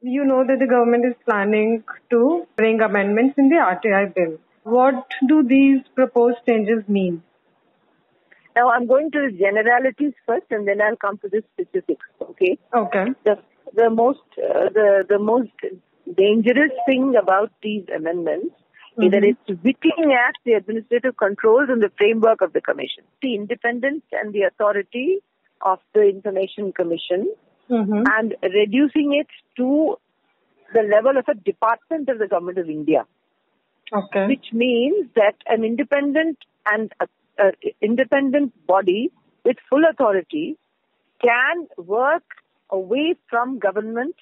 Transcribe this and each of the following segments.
you know that the government is planning to bring amendments in the RTI Bill. What do these proposed changes mean? Now, I'm going to the generalities first, and then I'll come to the specifics. Okay. Okay. The most dangerous thing about these amendments is that it's whittling at the administrative controls and the framework of the Commission, the independence and the authority of the Information Commission, and reducing it to the level of a department of the Government of India. Okay. Which means that an independent body with full authority can work away from government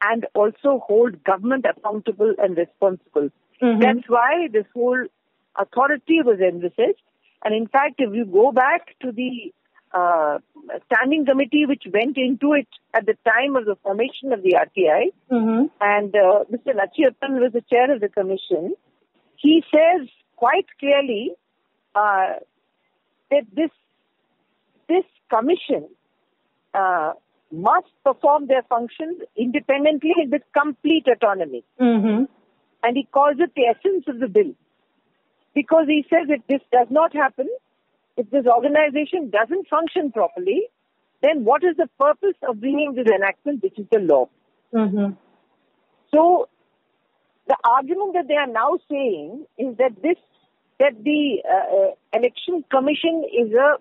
and also hold government accountable and responsible. That's why this whole authority was envisaged. And in fact, if you go back to the standing committee which went into it at the time of the formation of the RTI, and Mr. Lachiyappan was the chair of the commission, he says quite clearly that this commission must perform their functions independently and with complete autonomy. And he calls it the essence of the bill. Because he says if this does not happen, if this organization doesn't function properly, then what is the purpose of bringing this enactment, which is the law? So the argument that they are now saying is that the election commission is a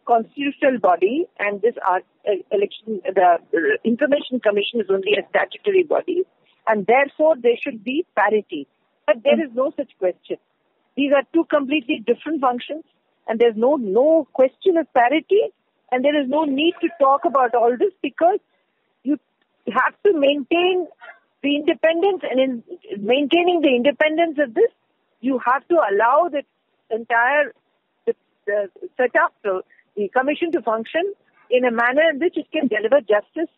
constitutional body, and the information commission is only a statutory body, and therefore there should be parity. But there is no such question. These are two completely different functions, and there's no question of parity, and there is no need to talk about all this because you have to maintain the independence, and in maintaining the independence of this, you have to allow the entire setup, the commission to function in a manner in which it can deliver justice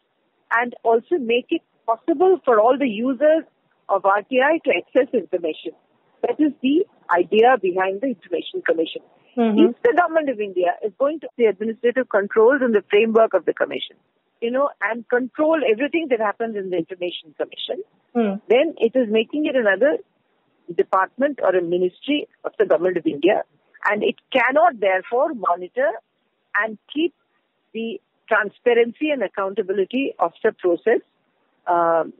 and also make it possible for all the users of RTI to access information. That is the idea behind the Information Commission. If the Government of India is going to the administrative controls and the framework of the Commission, and control everything that happens in the Information Commission, then it is making it another department or a ministry of the Government of India, and it cannot therefore monitor and keep the transparency and accountability of the process,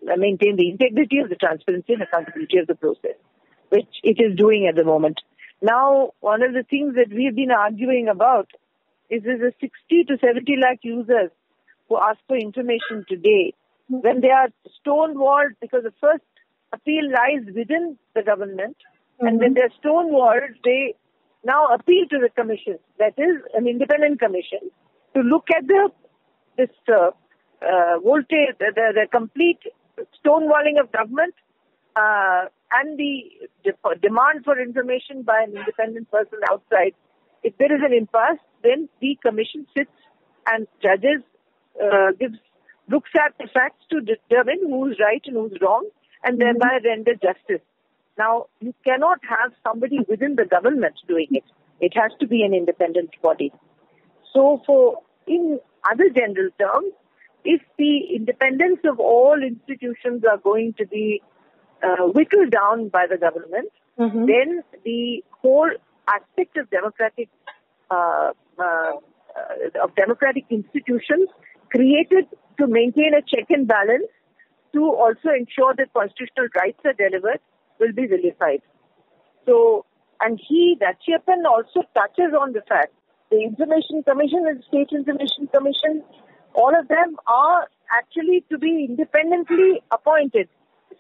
maintain the integrity of the transparency and accountability of the process, which it is doing at the moment. Now, one of the things that we've been arguing about is there's a 60 to 70 lakh users who ask for information today. When they are stonewalled, because the first appeal lies within the government, and when they're stonewalled, they now appeal to the commission, that is an independent commission, to look at this voltage, the complete stonewalling of government, and the demand for information by an independent person outside. If there is an impasse, then the commission sits and judges, looks at the facts to determine who's right and who's wrong, and thereby render justice. Now, you cannot have somebody within the government doing it. It has to be an independent body. So in other general terms, if the independence of all institutions are going to be whittled down by the government, then the whole aspect of democratic institutions created to maintain a check and balance, to also ensure that constitutional rights are delivered, will be vilified. So, and Lachiyappan also touches on the fact the Information Commission and State Information Commission, all of them are actually to be independently appointed.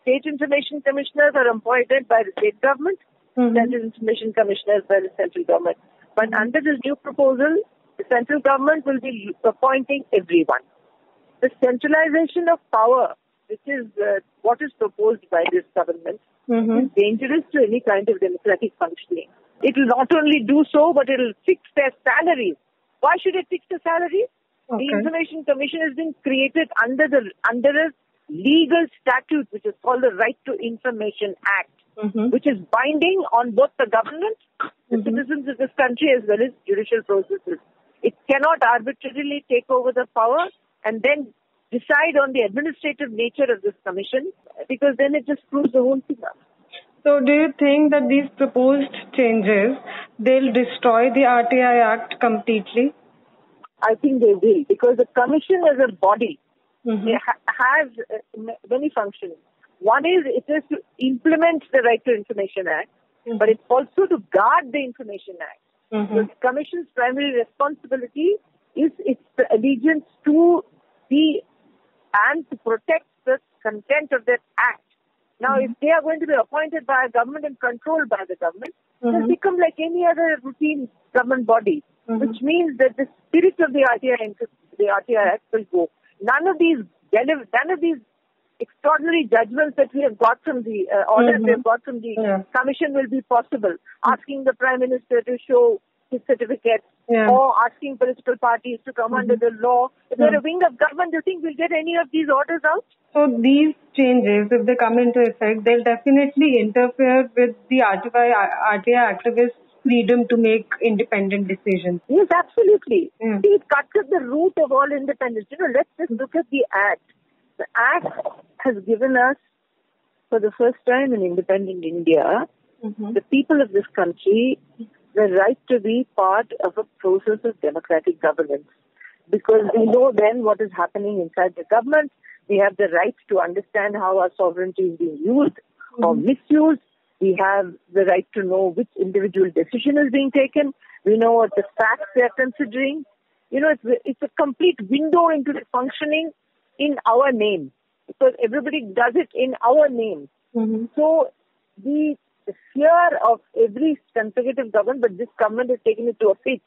State Information Commissioners are appointed by the state government, Central Information Commissioners by the central government. But under this new proposal, the central government will be appointing everyone. The centralization of power, which is what is proposed by this government, is dangerous to any kind of democratic functioning. It will not only do so, but it will fix their salaries. Why should it fix the salaries? Okay. The Information Commission has been created under a legal statute, which is called the Right to Information Act, which is binding on both the government, the citizens of this country, as well as judicial processes. It cannot arbitrarily take over the power and then decide on the administrative nature of this commission, because then it just proves the whole thing up. So do you think that these proposed changes, they'll destroy the RTI Act completely? I think they will, because the commission as a body has many functions. One is it is to implement the Right to Information Act, but it's also to guard the Information Act. So the commission's primary responsibility is its allegiance to and to protect the content of that act. Now, if they are going to be appointed by a government and controlled by the government, they'll become like any other routine government body, which means that the spirit of the RTI Act will go. None of these extraordinary judgments that we have got from the orders we have got from the commission will be possible. Asking the Prime Minister to show his certificate, or asking political parties to come under the law. If they're a wing of government, do you think we'll get any of these orders out? So these changes, if they come into effect, they'll definitely interfere with the RTI activists' freedom to make independent decisions. Yes, absolutely. See, it cuts at the root of all independence. Let's just look at the Act. The Act has given us, for the first time in independent India, the people of this country, the right to be part of a process of democratic governance. Because we know then what is happening inside the government. We have the right to understand how our sovereignty is being used or misused. We have the right to know which individual decision is being taken. We know what the facts they are considering. It's a complete window into the functioning in our name, because everybody does it in our name. So the fear of every consecutive government, but this government has taken it to a pitch,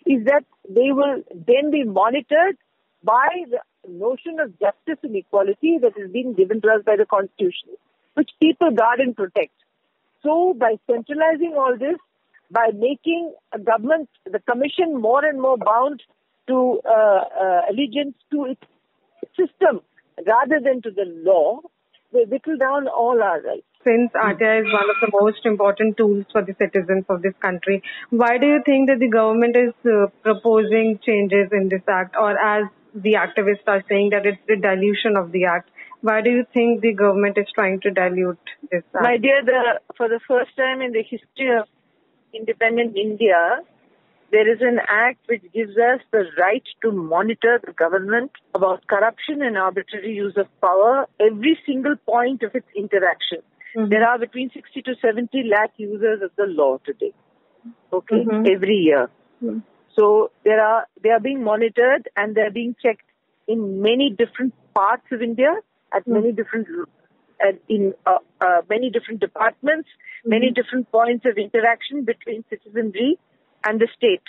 is that they will then be monitored by the notion of justice and equality that is being given to us by the Constitution, which people guard and protect. So by centralizing all this, by making a government, the commission, more and more bound to allegiance to its system rather than to the law, they whittle down all our rights. Since RTI is one of the most important tools for the citizens of this country, why do you think that the government is proposing changes in this act, or as the activists are saying that it's the dilution of the act? Why do you think the government is trying to dilute this act? My dear, for the first time in the history of independent India, there is an act which gives us the right to monitor the government about corruption and arbitrary use of power, every single point of its interaction. There are between 60 to 70 lakh users of the law today, every year. So they are being monitored and they are being checked in many different parts of India, at many different many different departments, many different points of interaction between citizenry and the state.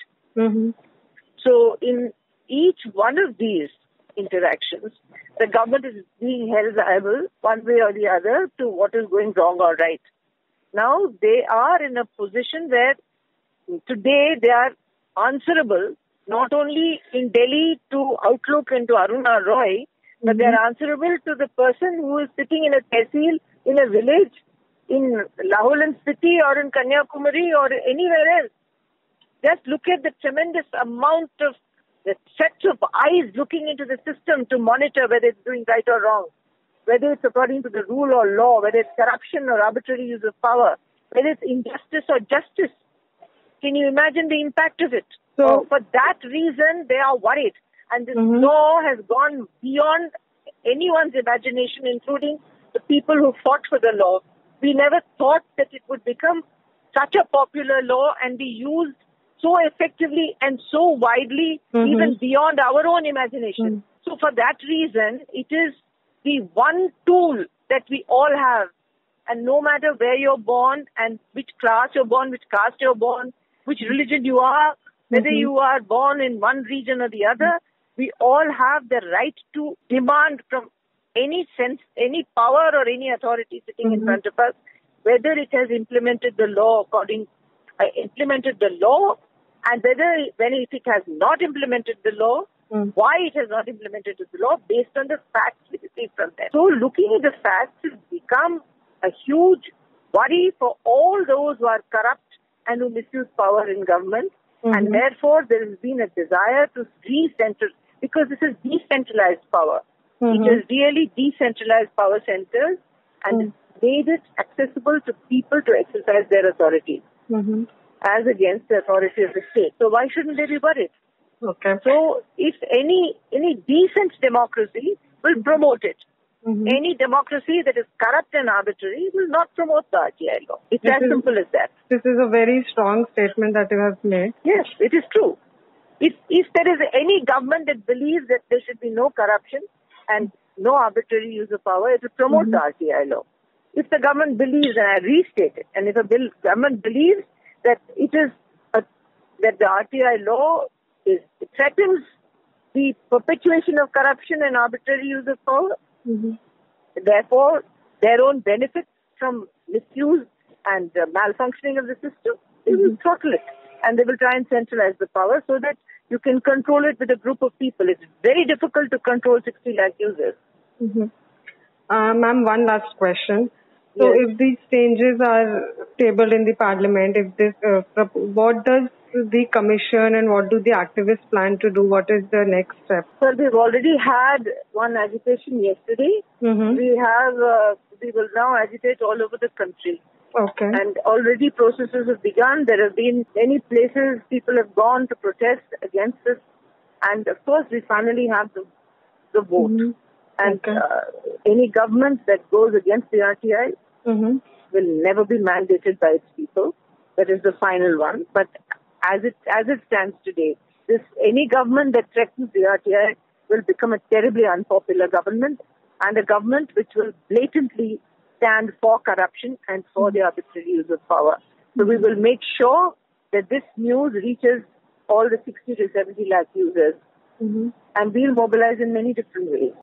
So in each one of these interactions, the government is being held liable one way or the other to what is going wrong or right. Now they are in a position where today they are answerable not only in Delhi to Outlook and to Aruna Roy, but they are answerable to the person who is sitting in a tehsil in a village in Lahore and Spiti or in Kanyakumari or anywhere else. Just look at the tremendous amount of the sets of eyes looking into the system to monitor whether it's doing right or wrong, whether it's according to the rule or law, whether it's corruption or arbitrary use of power, whether it's injustice or justice. Can you imagine the impact of it? So for that reason, they are worried. And this law has gone beyond anyone's imagination, including the people who fought for the law. We never thought that it would become such a popular law and be used so effectively and so widely, even beyond our own imagination. So for that reason, it is the one tool that we all have. And no matter where you're born and which class you're born, which caste you're born, which religion you are, whether you are born in one region or the other, we all have the right to demand from any power or any authority sitting in front of us, whether it has implemented the law and if it has not implemented the law, why it has not implemented the law based on the facts we receive from them. So looking at the facts has become a huge worry for all those who are corrupt and who misuse power in government. And therefore there has been a desire to because this is decentralized power. It has really decentralized power centers and made it accessible to people to exercise their authority as against the authority of the state. So why shouldn't they be worried? Okay. So if any decent democracy will promote it. Any democracy that is corrupt and arbitrary will not promote the RTI law. It's as simple as that. This is a very strong statement that you have made. Yes, it is true. If there is any government that believes that there should be no corruption and no arbitrary use of power, it will promote the RTI law. If the government believes, and I restate it, and if government believes that that the RTI law threatens the perpetuation of corruption and arbitrary use of power, therefore their own benefits from misuse and malfunctioning of the system, they will throttle it and they will try and centralize the power so that you can control it with a group of people. It's very difficult to control 60 lakh users. Ma'am, one last question. So if these changes are tabled in the parliament, what does the commission and what do the activists plan to do? What is the next step? Sir, we've already had one agitation yesterday. We will now agitate all over the country. Okay. And already processes have begun. There have been many places people have gone to protest against this. And of course, we finally have the vote. And any government that goes against the RTI will never be mandated by its people. That is the final one. But as it stands today, any government that threatens the RTI will become a terribly unpopular government, and a government which will blatantly stand for corruption and for the arbitrary use of power. So we will make sure that this news reaches all the 60 to 70 lakh users, and we'll mobilize in many different ways.